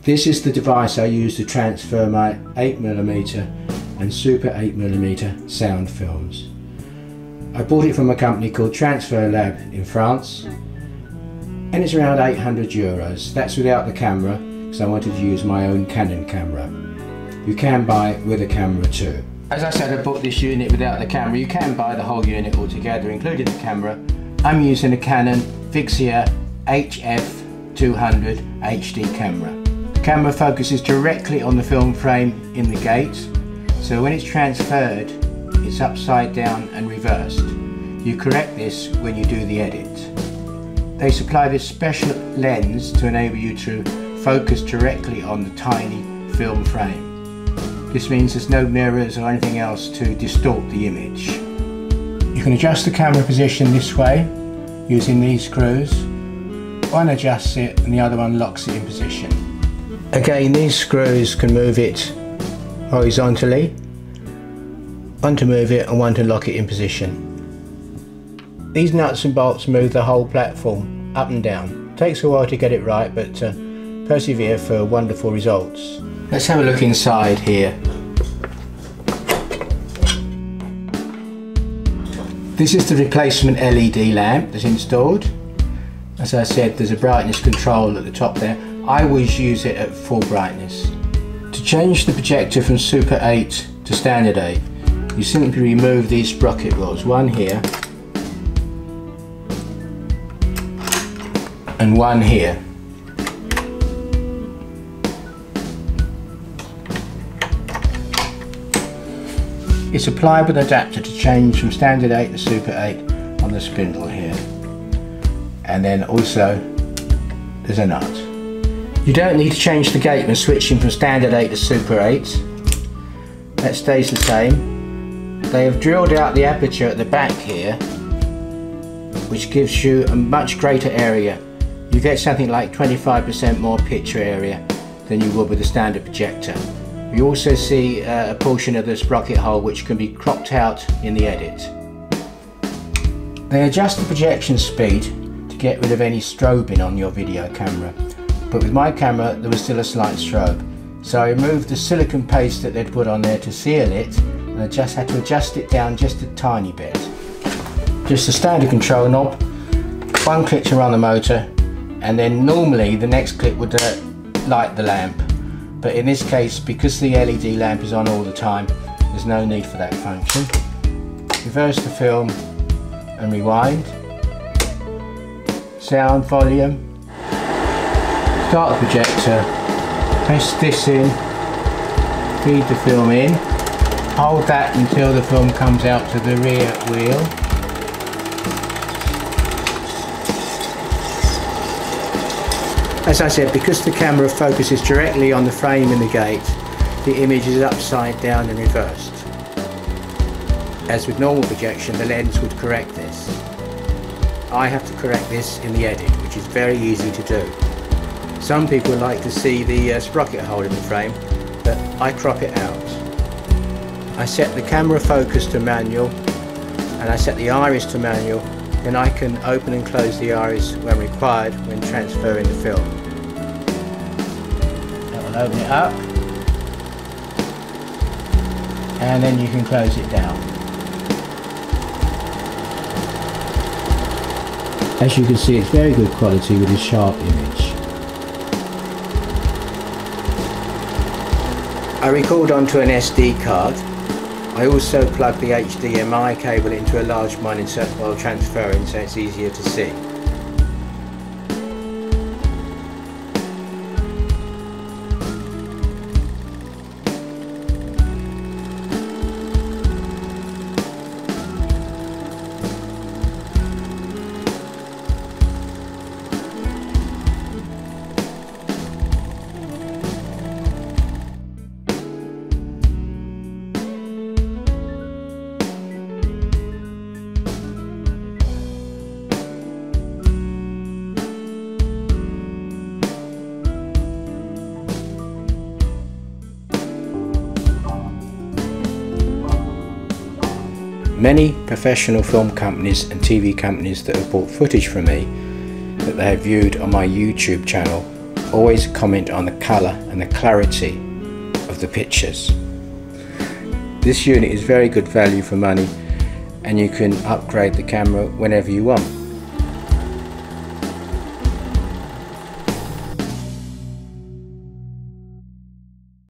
This is the device I use to transfer my 8mm and Super 8mm sound films. I bought it from a company called Transferlab in France, and it's around €800. That's without the camera, because I wanted to use my own Canon camera. You can buy it with a camera too. As I said, I bought this unit without the camera. You can buy the whole unit altogether, including the camera. I'm using a Canon Vixia HF200 HD camera. The camera focuses directly on the film frame in the gate, so when it's transferred, it's upside down and reversed. You correct this when you do the edit. They supply this special lens to enable you to focus directly on the tiny film frame. This means there's no mirrors or anything else to distort the image. You can adjust the camera position this way using these screws. One adjusts it and the other one locks it in position. Again, these screws can move it horizontally, one to move it and one to lock it in position. These nuts and bolts move the whole platform up and down. It takes a while to get it right, but persevere for wonderful results. Let's have a look inside here. This is the replacement LED lamp that's installed. As I said, there's a brightness control at the top there. I always use it at full brightness. To change the projector from Super 8 to Standard 8, you simply remove these sprocket rolls, one here and one here. It's a pliable adapter to change from Standard 8 to Super 8 on the spindle here. And then also there's a nut. You don't need to change the gate when switching from Standard 8 to Super 8. That stays the same. They have drilled out the aperture at the back here, which gives you a much greater area. You get something like 25% more picture area than you would with a standard projector. You also see a portion of the sprocket hole which can be cropped out in the edit. They adjust the projection speed to get rid of any strobing on your video camera, but with my camera there was still a slight strobe, so I removed the silicone paste that they'd put on there to seal it, and I just had to adjust it down just a tiny bit. Just a standard control knob, one click to run the motor, and then normally the next click would light the lamp. But in this case, because the LED lamp is on all the time, there's no need for that function. Reverse the film and rewind. Sound volume. Start the projector. Press this in. Feed the film in. Hold that until the film comes out to the rear wheel. As I said, because the camera focuses directly on the frame in the gate, the image is upside down and reversed. As with normal projection, the lens would correct this. I have to correct this in the edit, which is very easy to do. Some people like to see the sprocket hole in the frame, but I crop it out. I set the camera focus to manual, and I set the iris to manual. Then I can open and close the iris when required when transferring the film. That will open it up, and then you can close it down. As you can see, it's very good quality with a sharp image. I record onto an SD card. I also plug the HDMI cable into a large monitor while transferring, so it's easier to see. Many professional film companies and TV companies that have bought footage from me that they have viewed on my YouTube channel always comment on the colour and the clarity of the pictures. This unit is very good value for money, and you can upgrade the camera whenever you want.